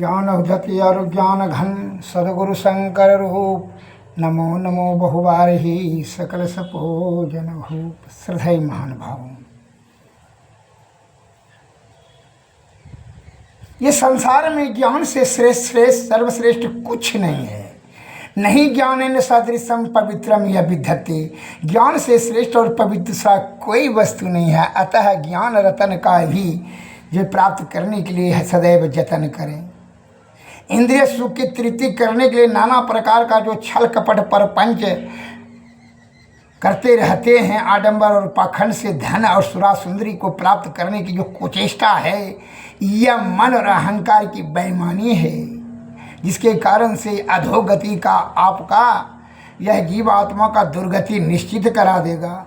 ज्ञान उद्धति और ज्ञान घन सदगुरु शंकर रूप। नमो नमो बहुबारही सकल सपोजन भूप। श्रद्धेय महानुभावों, ये संसार में ज्ञान से श्रेष्ठ सर्वश्रेष्ठ कुछ नहीं है। नहीं ज्ञानेन सदृशम पवित्रम या विद्यते। ज्ञान से श्रेष्ठ और पवित्र सा कोई वस्तु नहीं है। अतः ज्ञान रतन का भी जो प्राप्त करने के लिए सदैव जतन करें। इंद्रिय सुख की तृप्ति करने के लिए नाना प्रकार का जो छल कपट परपंच करते रहते हैं, आडंबर और पाखंड से धन और सुरा सुंदरी को प्राप्त करने की जो कुचेष्टा है, यह मन और अहंकार की बेईमानी है, जिसके कारण से अधोगति का आपका यह जीवात्मा का दुर्गति निश्चित करा देगा।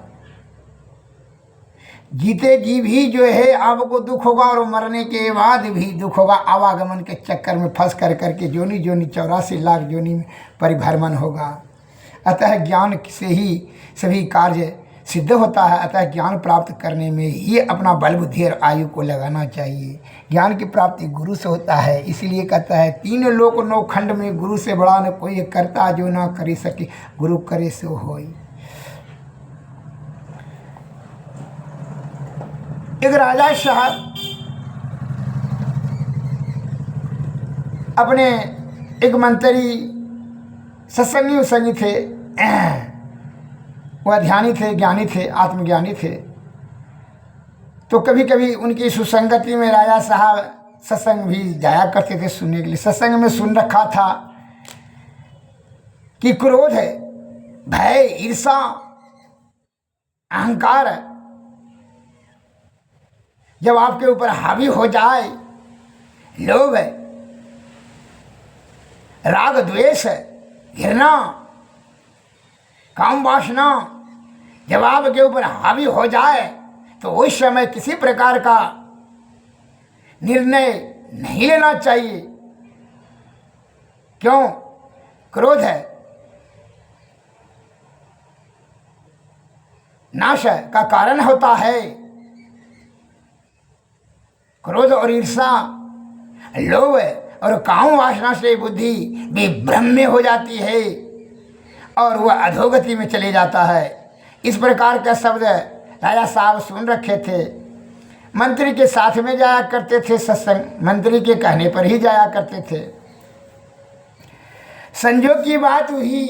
जीते जी भी जो है आपको दुख होगा और मरने के बाद भी दुख होगा। आवागमन के चक्कर में फंस कर करके जोनी 84 लाख जोनी में परिभ्रमण होगा। अतः ज्ञान से ही सभी कार्य सिद्ध होता है। अतः ज्ञान प्राप्त करने में ही अपना बल बुद्धि और आयु को लगाना चाहिए। ज्ञान की प्राप्ति गुरु से होता है। इसलिए कहता है 3 लोक 9 खंड में गुरु से बड़ा न कोई करता, जो ना करी सके गुरु करे सो होई। एक राजा साहब अपने एक मंत्री सत्संगी उसंगी थे, वह ध्यानी थे, ज्ञानी थे, आत्मज्ञानी थे। तो कभी कभी उनकी सुसंगति में राजा साहब सत्संग भी जाया करते थे सुनने के लिए। सत्संग में सुन रखा था कि क्रोध है, भय, ईर्षा, अहंकार जब आपके ऊपर हावी हो जाए, लोभ है, राग द्वेष है, घृणा, काम वासना जब आपके ऊपर हावी हो जाए, तो उस समय किसी प्रकार का निर्णय नहीं लेना चाहिए। क्यों? क्रोध है, नाश का कारण होता है। क्रोध और ईर्षा, लोभ और काम वासना से बुद्धि विभ्रम हो जाती है और वह अधोगति में चले जाता है। इस प्रकार का शब्द राजा साहब सुन रखे थे। मंत्री के साथ में जाया करते थे सत्संग, मंत्री के कहने पर ही जाया करते थे। संजोग की बात हुई,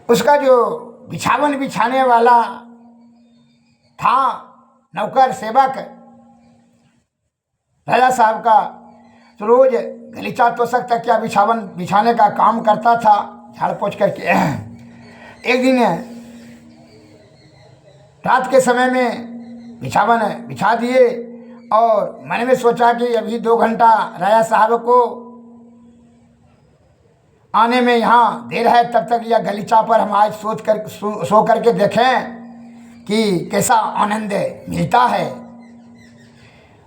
उसका जो बिछावन बिछाने वाला था, नौकर सेवक राजा साहब का, तो रोज गलीचा तोशक तकिया बिछावन बिछाने का काम करता था, झाड़ पोछ करके। एक दिन रात के समय में बिछावन बिछा दिए और मन में सोचा कि अभी 2 घंटा राजा साहब को आने में यहाँ देर है, तब तक यह गलीचा पर हम आज सो करके देखें कि कैसा आनंद मिलता है।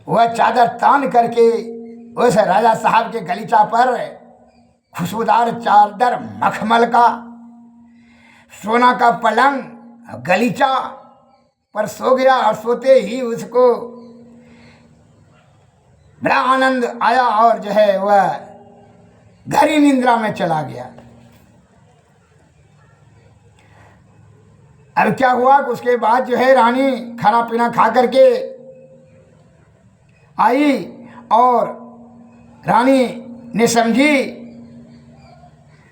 वह चादर तान करके उस राजा साहब के गलीचा पर खुशबूदार चादर मखमल का सोना का पलंग गलीचा पर सो गया और सोते ही उसको बड़ा आनंद आया और जो है वह गहरी निंद्रा में चला गया। अब क्या हुआ कि उसके बाद जो है रानी खाना पीना खा करके आई और रानी ने समझी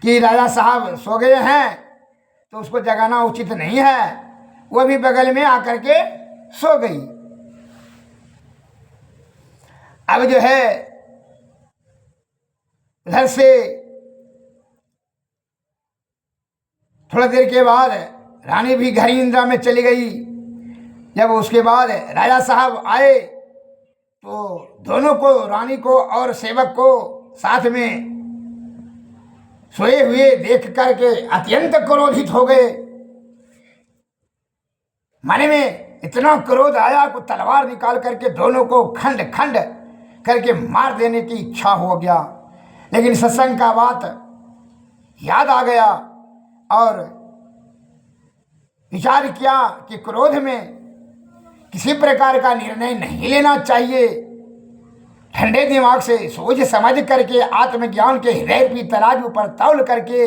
कि राजा साहब सो गए हैं तो उसको जगाना उचित नहीं है। वह भी बगल में आकर के सो गई। अब जो है उधर से थोड़ा देर के बाद रानी भी गहरी निंद्रा में चली गई। जब उसके बाद राजा साहब आए तो दोनों को, रानी को और सेवक को साथ में सोए हुए देख करके अत्यंत क्रोधित हो गए। मन में इतना क्रोध आया कि तलवार निकाल करके दोनों को खंड खंड करके मार देने की इच्छा हो गया। लेकिन सत्संग का बात याद आ गया और विचार किया कि क्रोध में किसी प्रकार का निर्णय नहीं लेना चाहिए, ठंडे दिमाग से सोच समझ करके आत्मज्ञान के हृदय की तराजू पर तौल करके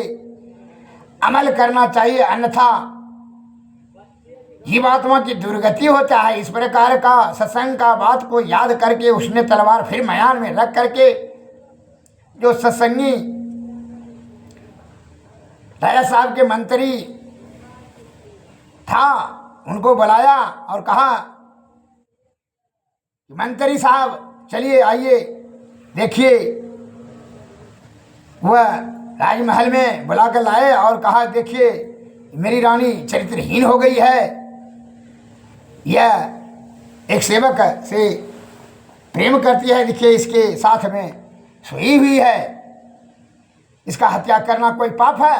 अमल करना चाहिए, अन्यथा जीवात्मा की दुर्गति होता है। इस प्रकार का सत्संग का बात को याद करके उसने तलवार फिर मयान में रख करके जो सत्संगी राजा साहब के मंत्री था उनको बुलाया और कहा, मंत्री साहब चलिए आइए, देखिए। वह राजमहल में बुलाकर लाए और कहा, देखिए मेरी रानी चरित्रहीन हो गई है, यह एक सेवक से प्रेम करती है, देखिए इसके साथ में सोई हुई है, इसका हत्या करना कोई पाप है?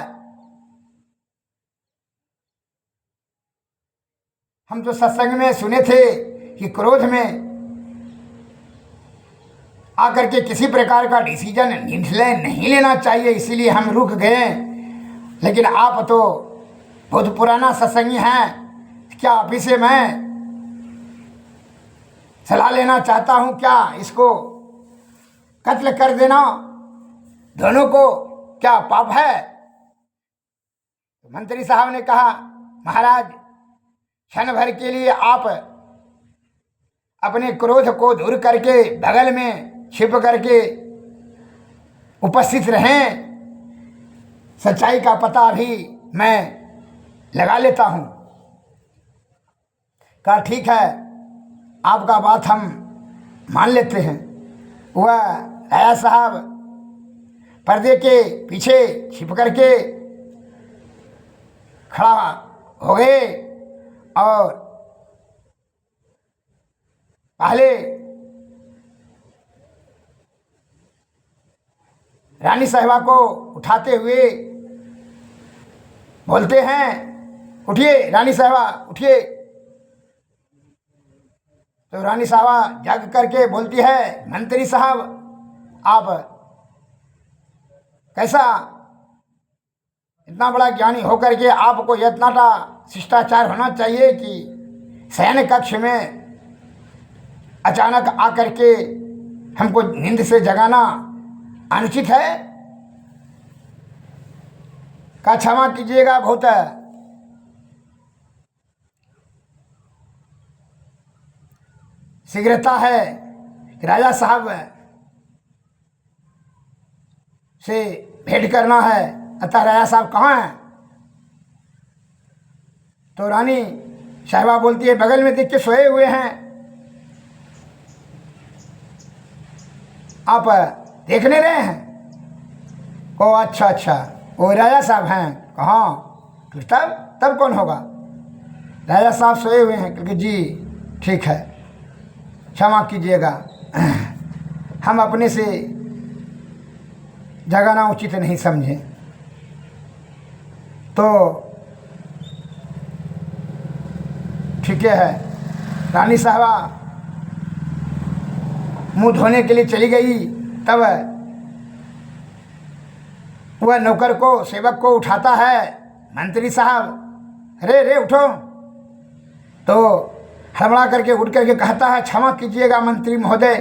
हम तो सत्संग में सुने थे कि क्रोध में आकर के किसी प्रकार का डिसीजन नहीं लेना चाहिए, इसीलिए हम रुक गए। लेकिन आप तो बहुत पुराना सत्संगी हैं, क्या आप ही से मैं सलाह लेना चाहता हूं, क्या इसको कत्ल कर देना दोनों को क्या पाप है? मंत्री साहब ने कहा, महाराज क्षण भर के लिए आप अपने क्रोध को दूर करके बगल में छिप करके उपस्थित रहें, सच्चाई का पता भी मैं लगा लेता हूं। कहा ठीक है, आपका बात हम मान लेते हैं। वह राजा साहब पर्दे के पीछे छिप करके खड़ा हो गए और पहले रानी साहिबा को उठाते हुए बोलते हैं, उठिए रानी साहिबा उठिए। तो रानी साहिबा जाग करके बोलती है, मंत्री साहब आप कैसा, इतना बड़ा ज्ञानी होकर के आपको इतना सा शिष्टाचार होना चाहिए कि शयन कक्ष में अचानक आकर के हमको नींद से जगाना अनुचित है। का क्षमा कीजिएगा, बहुत शीघ्रता है, राजा साहब से भेंट करना है, अतः राजा साहब कहाँ हैं? तो रानी साहिबा बोलती है, बगल में देख के सोए हुए हैं, आप देखने रहे हैं? ओ अच्छा अच्छा, वो राजा साहब हैं। कहाँ? तब कौन होगा? राजा साहब सोए हुए हैं। क्योंकि जी ठीक है, क्षमा कीजिएगा, हम अपने से जगाना उचित नहीं समझे। तो ठीक है, रानी साहबा मुंह धोने के लिए चली गई। तब वह नौकर को, सेवक को उठाता है, मंत्री साहब रे उठो। तो हड़बड़ा करके उठ करके कहता है, क्षमा कीजिएगा मंत्री महोदय,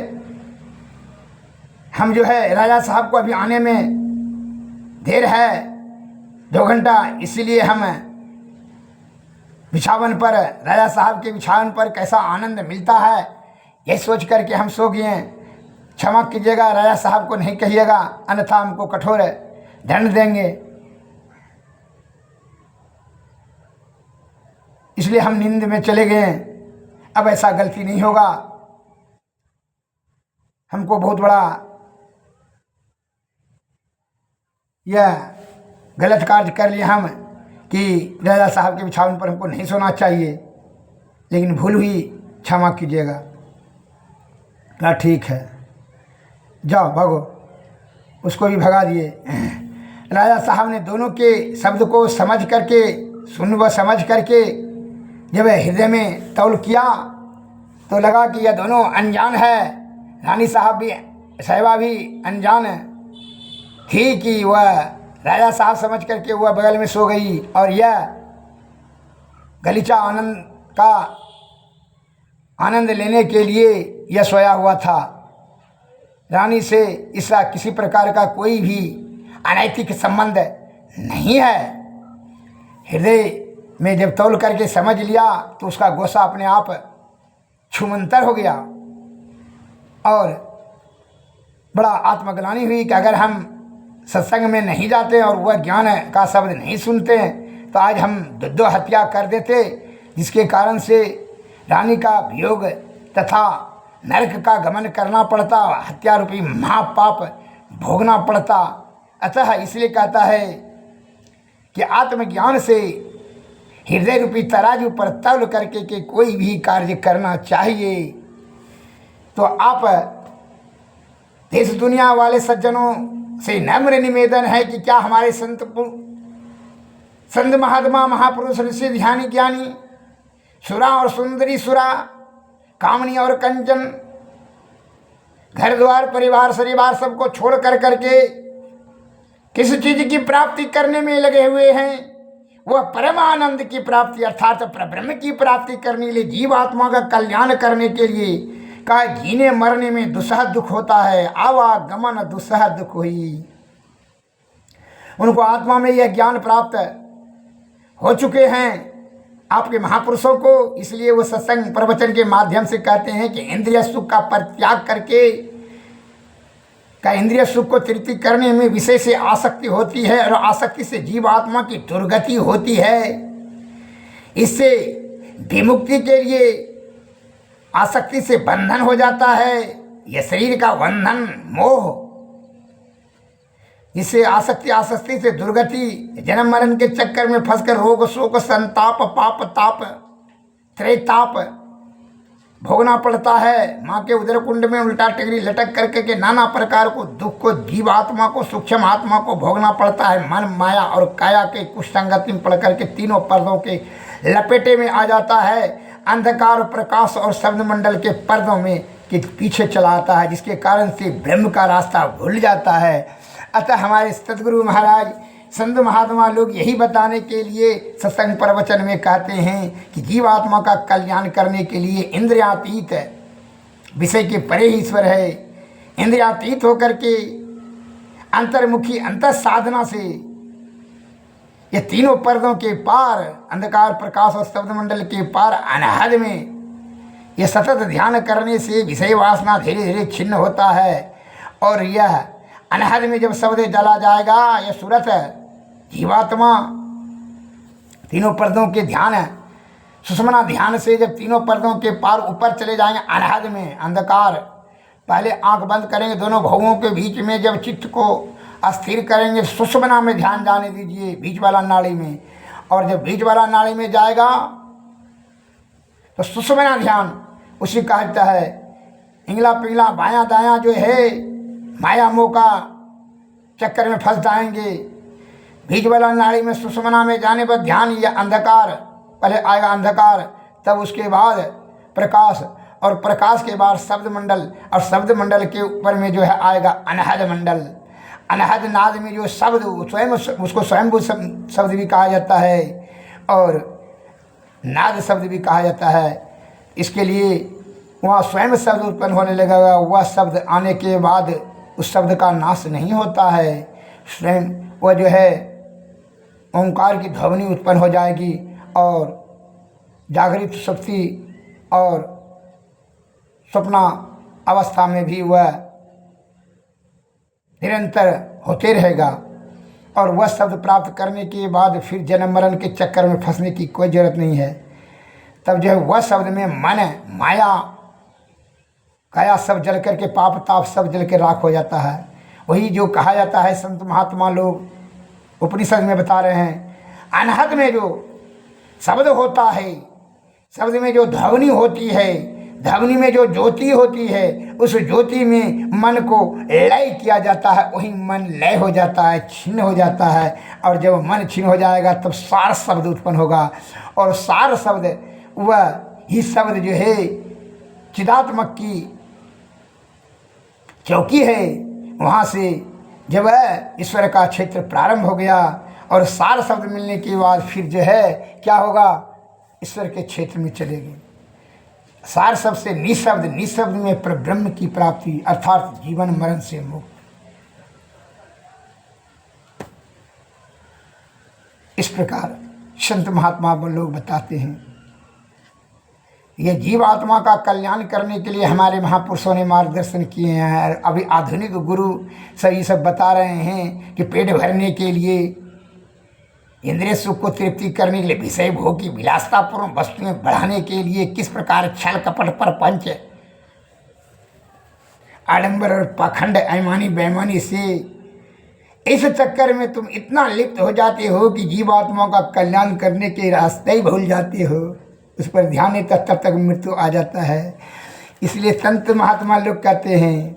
हम जो है राजा साहब को अभी आने में देर है, 2 घंटा, इसीलिए हम बिछावन पर, राजा साहब के बिछावन पर कैसा आनंद मिलता है ये सोच करके हम सो गए। क्षमा कीजिएगा, राजा साहब को नहीं कहिएगा, अन्यथा हमको कठोर दंड देंगे, इसलिए हम नींद में चले गए। अब ऐसा गलती नहीं होगा, हमको बहुत बड़ा यह गलत कार्य कर लिया हम कि राजा साहब के बिछावन पर हमको नहीं सोना चाहिए, लेकिन भूल हुई, क्षमा कीजिएगा। कहा ठीक है, जाओ भागो। उसको भी भगा दिए। राजा साहब ने दोनों के शब्द को समझ करके, सुन व समझ करके जब हृदय में तौल किया तो लगा कि यह दोनों अनजान है। रानी साहिबा भी अनजान थी कि वह राजा साहब समझ करके वह बगल में सो गई, और यह गलीचा आनंद लेने के लिए यह सोया हुआ था। रानी से इसका किसी प्रकार का कोई भी अनैतिक संबंध नहीं है। हृदय में जब तौल करके समझ लिया तो उसका गुस्सा अपने आप छूमंतर हो गया और बड़ा आत्मग्लानि हुई कि अगर हम सत्संग में नहीं जाते और वह ज्ञान का शब्द नहीं सुनते तो आज हम दो हत्या कर देते, जिसके कारण से रानी का वियोग तथा नरक का गमन करना पड़ता, हत्या रूपी महापाप भोगना पड़ता। अतः इसलिए कहता है कि आत्मज्ञान से हृदय रूपी तराजू पर तौल करके के कोई भी कार्य करना चाहिए। तो आप देश दुनिया वाले सज्जनों से नम्र निवेदन है कि क्या हमारे संत महात्मा महापुरुष ऋषि ध्यानी ज्ञानी सुरा और सुंदरी सुरा, कामनी और कंचन, घर द्वार परिवार परिवार सबको छोड़ कर करके किस चीज की प्राप्ति करने में लगे हुए हैं? वह परमानंद की प्राप्ति अर्थात परब्रह्म की प्राप्ति करने के लिए, जीवात्मा का कल्याण करने के लिए। का जीने मरने में दुस्सह दुख होता है, आवागमन दुस्सह दुख हुई। उनको आत्मा में यह ज्ञान प्राप्त हो चुके हैं आपके महापुरुषों को, इसलिए वो सत्संग प्रवचन के माध्यम से कहते हैं कि इंद्रिय सुख का परित्याग करके का इंद्रिय सुख को तृप्ति करने में विषय से आसक्ति होती है और आसक्ति से जीवात्मा की दुर्गति होती है। इससे विमुक्ति के लिए आसक्ति से बंधन हो जाता है, यह शरीर का बंधन मोह, इससे आसक्ति से दुर्गति, जन्म मरण के चक्कर में फंसकर रोग शोक संताप पाप ताप त्रैताप भोगना पड़ता है। माँ के उदर कुंड में उल्टा टिगरी लटक करके के नाना प्रकार को दुख को जीवात्मा को सूक्ष्म आत्मा को भोगना पड़ता है। मन माया और काया के कुसंगति में पड़ करके तीनों पर्दों के लपेटे में आ जाता है, अंधकार प्रकाश और शब्द मंडल के पर्दों में के पीछे चला आता है, जिसके कारण से ब्रह्म का रास्ता भूल जाता है। अतः हमारे सतगुरु महाराज संत महात्मा लोग यही बताने के लिए सत्संग प्रवचन में कहते हैं कि जीवात्मा का कल्याण करने के लिए इंद्रियातीत विषय के परे ईश्वर है। इंद्रियातीत होकर के अंतर्मुखी अंतर साधना से ये तीनों पर्दों के पार, अंधकार प्रकाश और शब्द मंडल के पार अनहद में यह सतत ध्यान करने से विषय वासना धीरे धीरे छिन्न होता है। और यह अनहद में जब शब्द जला जाएगा, यह सूरत जीवात्मा तीनों पर्दों के ध्यान सुषमना ध्यान से जब तीनों पर्दों के पार ऊपर चले जाएंगे अनहद में अंधकार, पहले आंख बंद करेंगे, दोनों भवों के बीच में जब चित्त को अस्थिर करेंगे, सुषमना में ध्यान जाने दीजिए बीच वाला नाड़ी में, और जब बीच वाला नाड़ी में जाएगा तो सुषमना ध्यान उसी कहता है। इंगला पिंगला बायां दायां जो है माया मोह का चक्कर में फंस जाएंगे। बीच वाला नाड़ी में सुषमना में जाने पर ध्यान, या अंधकार पहले आएगा अंधकार, तब उसके बाद प्रकाश, और प्रकाश के बाद शब्द मंडल, और शब्द मंडल के ऊपर में जो है आएगा अनहद मंडल। अनहद नाद में जो शब्द स्वयं, उसको स्वयंभू शब्द भी कहा जाता है और नाद शब्द भी कहा जाता है। इसके लिए वहाँ स्वयं शब्द उत्पन्न होने लगेगा, वह शब्द आने के बाद उस शब्द का नाश नहीं होता है। स्वयं वह जो है ओंकार की ध्वनि उत्पन्न हो जाएगी और जागृत शक्ति और स्वप्ना अवस्था में भी वह निरंतर होते रहेगा। और वह शब्द प्राप्त करने के बाद फिर जन्म मरण के चक्कर में फंसने की कोई ज़रूरत नहीं है। तब जो है वह शब्द में मन माया काया सब जल करके पाप ताप सब जल के राख हो जाता है। वही जो कहा जाता है संत महात्मा लोग उपनिषद में बता रहे हैं, अनहद में जो शब्द होता है, शब्द में जो ध्वनि होती है, ध्वनि में जो ज्योति होती है, उस ज्योति में मन को लय किया जाता है, वही मन लय हो जाता है, छिन्न हो जाता है। और जब मन छिन्न हो जाएगा तब सार शब्द उत्पन्न होगा, और सार शब्द वह ही शब्द जो है चिदात्मक की चौकी है। वहाँ से जब ईश्वर का क्षेत्र प्रारंभ हो गया और सार शब्द मिलने के बाद फिर जो है क्या होगा, ईश्वर के क्षेत्र में चलेगी। सार सबसे निशब्द, निशब्द में ब्रह्म की प्राप्ति अर्थात जीवन मरण से मुक्त। इस प्रकार संत महात्मा लोग बताते हैं। यह जीव आत्मा का कल्याण करने के लिए हमारे महापुरुषों ने मार्गदर्शन किए हैं। अभी आधुनिक गुरु सही सब बता रहे हैं कि पेट भरने के लिए, इंद्रिय सुख को तृप्ति करने के लिए, विषय भोग की विलासतापूर्ण वस्तुएं बढ़ाने के लिए किस प्रकार छल कपट परपंच आडंबर और पाखंड ऐमानी बेईमानी से इस चक्कर में तुम इतना लिप्त हो जाते हो कि जीवात्माओं का कल्याण करने के रास्ते ही भूल जाते हो। उस पर ध्यान नहीं, तब तक मृत्यु आ जाता है। इसलिए संत महात्मा लोग कहते हैं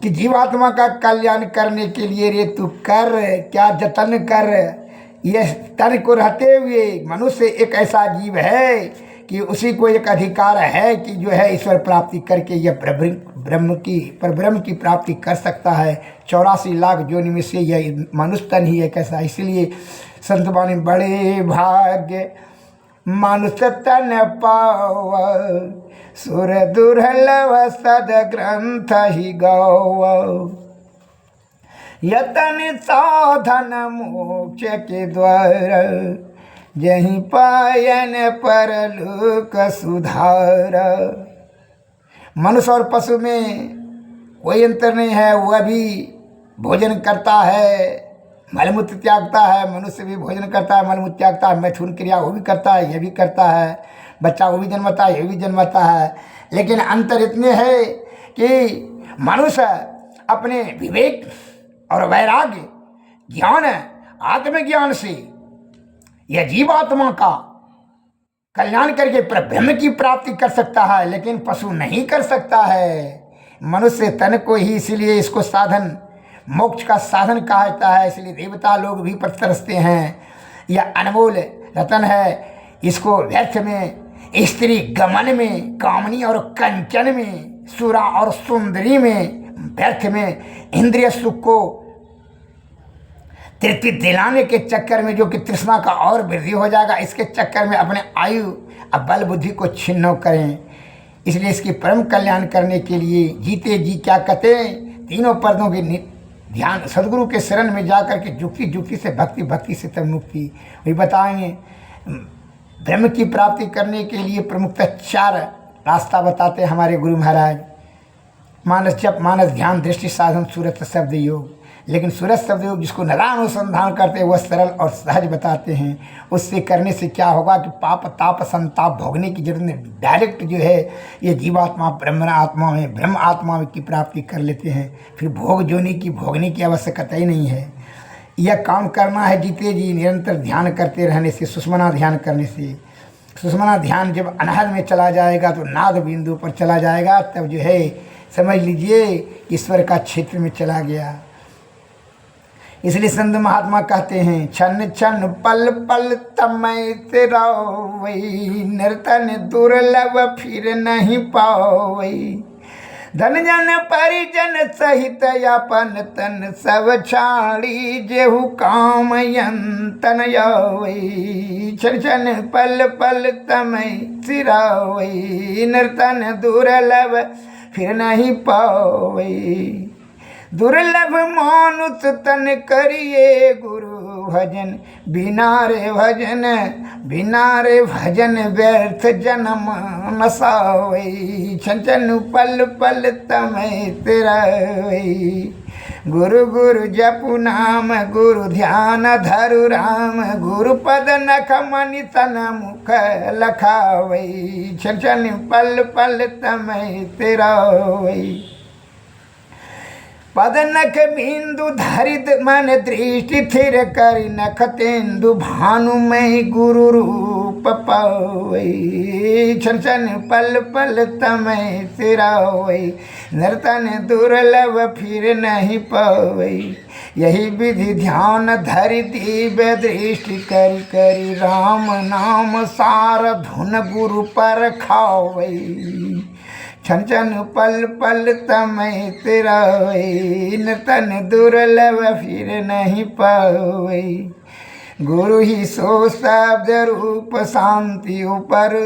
कि जीवात्मा का कल्याण करने के लिए रे तू कर, क्या जतन कर। यह तन को रहते हुए मनुष्य एक ऐसा जीव है कि उसी को एक अधिकार है कि जो है ईश्वर प्राप्ति करके यह ब्रह्म की प्राप्ति कर सकता है। 84 लाख योनि में से यह मनुष्य तन ही एक ऐसा। इसलिए संत बानी बड़े भाग्य मनुष्य तन पाव, सुर दुर्लभ सद ग्रंथ ही गौ। यतन साधन मोक्ष के द्वार, जहीं पायन परलोक सुधार। मनुष्य और पशु में कोई अंतर नहीं है। वह भी भोजन करता है, मलमूत्र त्यागता है। मनुष्य भी भोजन करता है, मलमूत्र त्यागता है। मैथुन क्रिया वो भी करता है, यह भी करता है। बच्चा वो भी जन्मता है, यह भी जन्मता है। लेकिन अंतर इतने है कि मनुष्य अपने विवेक और वैराग्य, ज्ञान, आत्मज्ञान से यह जीवात्मा का कल्याण करके ब्रह्म की प्राप्ति कर सकता है, लेकिन पशु नहीं कर सकता है। मनुष्य तन को ही इसलिए इसको साधन, मोक्ष का साधन कहा जाता है। इसलिए देवता लोग भी तरसते हैं। यह अनमोल रतन है। इसको व्यर्थ में, स्त्री गमन में, कामनी और कंचन में, सुरा और सुंदरी में, व्यर्थ में इंद्रिय सुख को तृप्ति दिलाने के चक्कर में जो कि तृष्णा का और वृद्धि हो जाएगा, इसके चक्कर में अपने आयु और बल बुद्धि को छिन्न करें। इसलिए इसके परम कल्याण करने के लिए जीते जी क्या कहते हैं, तीनों पर्दों के ध्यान सदगुरु के शरण में जाकर के जुक्ति से भक्ति, भक्ति से तब मुक्ति। वही बताएंगे। ब्रह्म की प्राप्ति करने के लिए प्रमुखतः 4 रास्ता बताते हैं हमारे गुरु महाराज। मानस जप, मानस ध्यान, दृष्टि साधन, सूरत शब्द योग। लेकिन सूरत शब्द योग जिसको निरानुसंधान करते हैं वह सरल और सहज बताते हैं। उससे करने से क्या होगा कि पाप ताप संताप भोगने की जरूरत नहीं। डायरेक्ट जो है ये जीवात्मा ब्रह्म आत्मा की प्राप्ति कर लेते हैं। फिर भोग जोनी की भोगने की आवश्यकता ही नहीं है। यह काम करना है जीते जी निरंतर ध्यान करते रहने से, सुषमना ध्यान करने से। सुषमना ध्यान जब अनहद में चला जाएगा तो नाद बिंदु पर चला जाएगा, तब जो है समझ लीजिए ईश्वर का क्षेत्र में चला गया। इसलिए संत महात्मा कहते हैं, क्षण क्षण पल पल तमय तेरा वही, नर्तन दुर्लभ फिर नहीं पावई। धन जन परिजन सहित अपन तन सब छाड़ी, जेहु काम यंतन यावई। क्षण क्षण पल पल तमय सिरावई, नर्तन दुर्लभ फिर नहीं पावई। दुर्लभ मानुष तन करिए गुरु भजन, बिना रे भजन व्यर्थ जन्म नसावई। छन छन पल पल तमय तेरावई। गुरु गुरु जपु नाम, गुरु ध्यान धरु राम, गुरु पद नख मनि तन मुख लखावई। छन छन पल पल तमय तेरावई। पद नख बिंदु धरित मन दृष्टि थिर करि, नख तेंदु भानुमय गुरु रूप पावई। छन छन पल पल तमय सिरावई, नर्तन दुर्लभ फिर नहीं पावई। यही विधि ध्यान धरि दिव्य दृष्टि करि करि, राम नाम सार धुन गुरु पर खावई। छन छन पल पल तमय तेरावई, नर्तन दुर्लभ फिर नहीं पावई। गुरु ही सो शब्द रूप शांति ऊपर,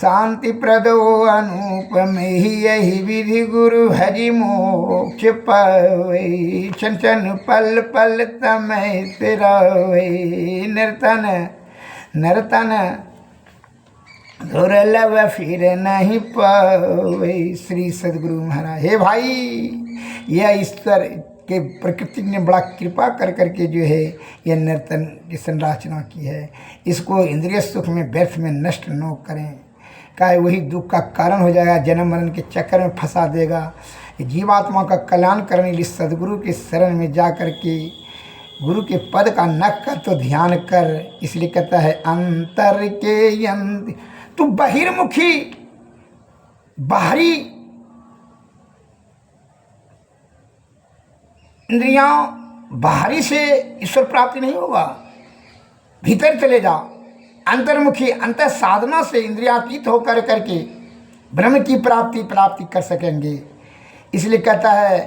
शांति प्रदो अनूप में ही यही विधि गुरु हरि मोक्ष पावे। चन चन पल पल तमय तिरावे। नर्तन नर्तन दुर्लभ फिर नहीं पावे। श्री सदगुरु महाराज। हे भाई, यह ईश्वर के प्रकृति ने बड़ा कृपा कर करके जो है यह नर्तन की संरचना की है। इसको इंद्रिय सुख में व्यर्थ में नष्ट न करें, काहे वही दुख का कारण हो जाएगा, जन्म मरण के चक्कर में फंसा देगा। जीवात्मा का कल्याण करने के लिए सदगुरु के शरण में जा कर के गुरु के पद का नख कर तो ध्यान कर। इसलिए कहता है अंतर के अंत तू बहिर्मुखी बाहरी इंद्रियां बाहरी से ईश्वर प्राप्ति नहीं होगा, भीतर चले जाओ। अंतर्मुखी अंतर साधना से इंद्रियातीत होकर करके ब्रह्म की प्राप्ति कर सकेंगे। इसलिए कहता है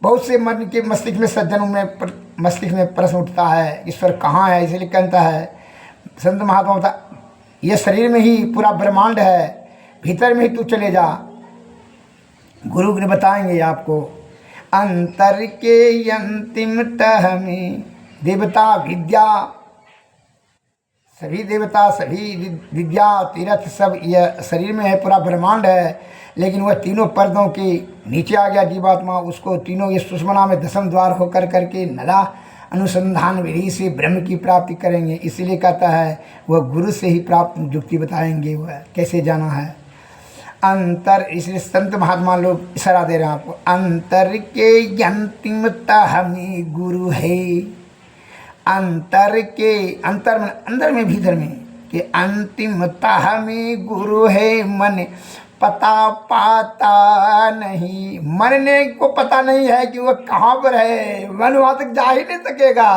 बहुत से मन के मस्तिष्क में सज्जनों में मस्तिष्क में प्रश्न उठता है ईश्वर कहाँ है। इसलिए कहता है संत महात्मा होता यह शरीर में ही पूरा ब्रह्मांड है, भीतर में ही तू चले जा। गुरु ने बताएंगे आपको अंतर के अंतिम तह में देवता विद्या, सभी देवता सभी विद्या तीर्थ सब यह शरीर में है, पूरा ब्रह्मांड है। लेकिन वह तीनों पर्दों के नीचे आ गया जीवात्मा, उसको तीनों ये सुषमना में दसम द्वार होकर करके नला अनुसंधान विधि से ब्रह्म की प्राप्ति करेंगे। इसीलिए कहता है वह गुरु से ही प्राप्त युक्ति बताएंगे वह कैसे जाना है। अंतर, इसलिए संत महात्मा लोग इशारा दे रहे हैं आपको। अंतर के अंतिमता हमें गुरु है। अंतर के अंतर में अंदर में भीतर में कि अंतिमता हमें गुरु है। मन पता पाता नहीं, मरने को पता नहीं है कि वह कहाँ पर है। मन वहाँ तक जा ही नहीं सकेगा,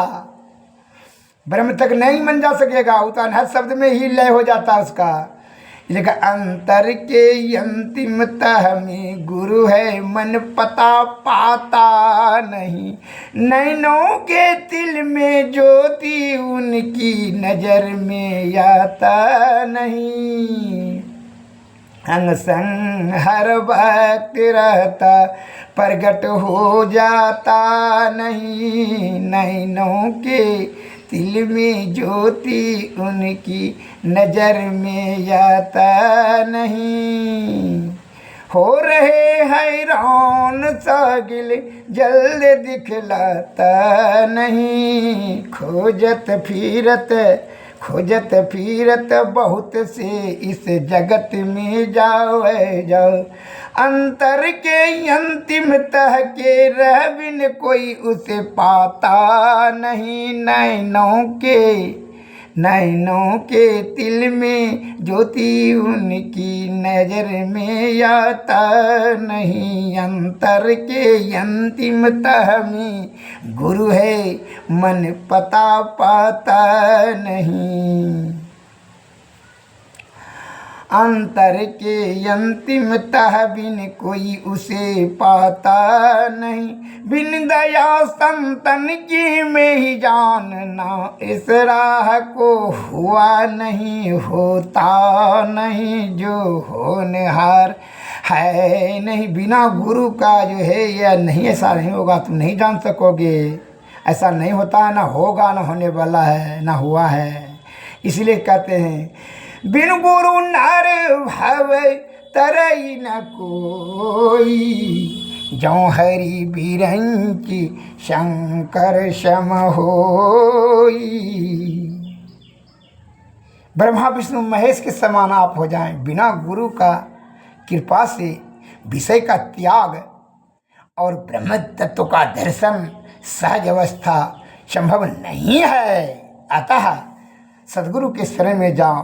ब्रह्म तक नहीं मन जा सकेगा। उतान हर शब्द में ही लय हो जाता है उसका। लेकिन अंतर के अंतिमता में गुरु है। मन पता पाता नहीं, नैनों के तिल में ज्योति उनकी नजर में आता नहीं। अंग संग हर वक्त रहता प्रगट हो जाता नहीं। नैनों के तिल में ज्योति उनकी नजर में आता नहीं। हो रहे हैरान सागिल जल्द दिखलाता नहीं। खोजत फिरत बहुत से इस जगत में जाओ अंतर के अंतिम तह के रह बिन कोई उसे पाता नहीं। नैनों के तिल में ज्योति उनकी नजर में आता नहीं। अंतर के अंतिम तह में गुरु है, मन पता पाता नहीं। अंतर के अंतिम तह बिन कोई उसे पाता नहीं। बिन दया संतन की में ही जानना इस राह को हुआ नहीं, होता नहीं जो होनहार है नहीं। बिना गुरु का जो है यह नहीं, ऐसा नहीं होगा, तुम नहीं जान सकोगे। ऐसा नहीं होता है, ना होगा, ना होने वाला है, ना हुआ है। इसलिए कहते हैं बिन गुरु नर भव तरई न कोई। जौ हरि बिरंची शंकर सम होई। ब्रह्मा विष्णु महेश के समान आप हो जाएं। बिना गुरु का कृपा से विषय का त्याग और ब्रह्म तत्व का दर्शन सहज अवस्था संभव नहीं है। अतः सद्गुरु के शरण में जाओ।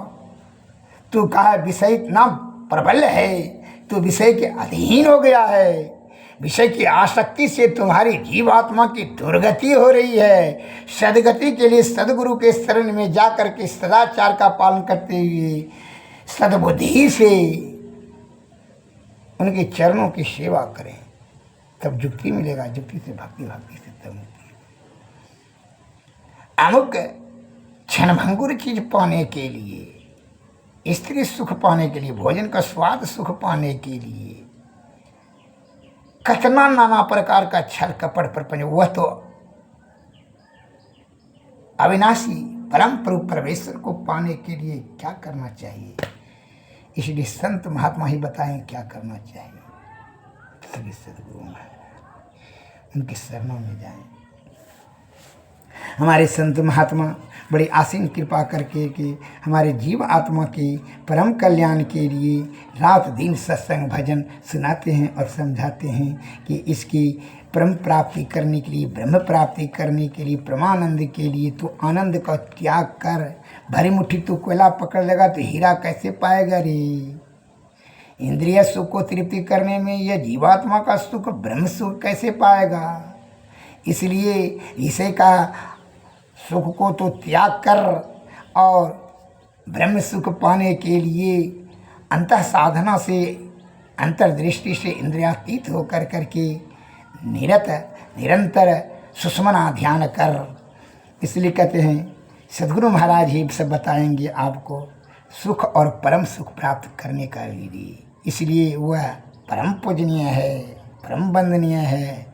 तू कहा विषय इतना प्रबल है, तू विषय के अधीन हो गया है। विषय की आसक्ति से तुम्हारी जीवात्मा की दुर्गति हो रही है। सदगति के लिए सदगुरु के शरण में जाकर के सदाचार का पालन करते हुए सद्बुद्धि से उनके चरणों की सेवा करें, तब जुक्ति मिलेगा। जुक्ति से भक्ति, भक्ति से तब मुक्ति। अमुक क्षणभंगुर चीज पाने के लिए स्त्री सुख पाने के लिए, भोजन का स्वाद सुख पाने के लिए कितना नाना प्रकार का छल कपट प्रपंच, वह तो अविनाशी परम प्रभु परमेश्वर को पाने के लिए क्या करना चाहिए। इसलिए संत महात्मा ही बताएं क्या करना चाहिए। सभी सद्गुरु महाराज उनके शरणों में जाएं। हमारे संत महात्मा बड़ी आसीन कृपा करके कि हमारे जीव आत्मा के परम कल्याण के लिए रात दिन सत्संग भजन सुनाते हैं और समझाते हैं कि इसकी परम प्राप्ति करने के लिए, ब्रह्म प्राप्ति करने के लिए, परमानंद के लिए तो आनंद का त्याग कर। भरी मुट्ठी तो कोयला पकड़ लेगा तो हीरा कैसे पाएगा रे। इंद्रिय सुख को तृप्ति करने में यह जीवात्मा का सुख, ब्रह्म सुख कैसे पाएगा। इसलिए इसे का सुख को तो त्याग कर और ब्रह्म सुख पाने के लिए अंतः साधना से, अंतर्दृष्टि से इंद्रियातीत होकर करके निरंतर सुषमना ध्यान कर। इसलिए कहते हैं सद्गुरु महाराज ही सब बताएंगे आपको सुख और परम सुख प्राप्त करने का विधि। इसलिए वह परम पूजनीय है, परम वंदनीय है।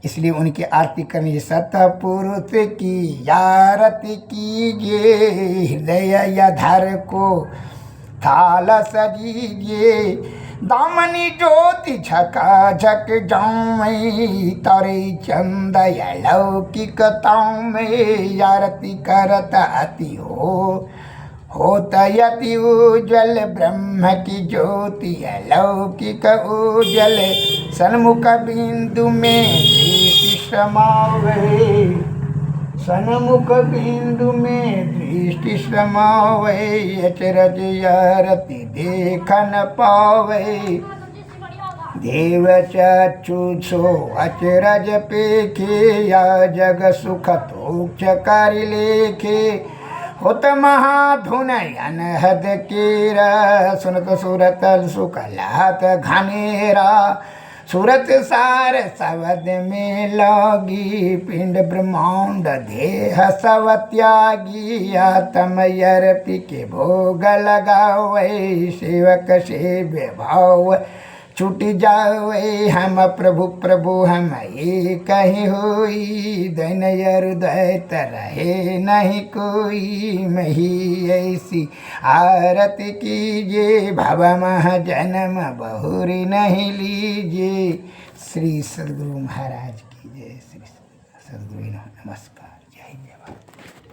इसलिए उनकी आरती करनी। सतपुरुष की आरती कीजिए, हृदय धर को थाल सजीजिए। दामनी ज्योति झका झक जाऊँ तारे चंद लौकिकताओं में। आरती करत अति होत यति उज्ज्वल ब्रह्म की ज्योति अलौकिक उज्ज्वल। सन्मुख बिंदु में दृष्टि समावे, सन्मुख बिंदु में दृष्टि समावे। अचरज आरती देख न पावे, देव चक्षु सो अचरज पेखे। या जग सुख तोक्ष कर लेखे। होत महाधुन अनहद केरा, सुनत सूरत सुख लात घनेरा। सूरत सार सवद में लागी, पिंड ब्रह्मांड देह सब त्यागी। आत्म अर्पि के भोग लगावे, सेवक से भाव छूट जावे। हम प्रभु प्रभु हम एक ही होई, दैन हृदय रहे नहीं कोई। मही ऐसी आरती कीजिए, भव मह जन्म बहुरी नहीं लीजिए। श्री सद्गुरु महाराज की जय। श्री सद्गुरु नमस्कार।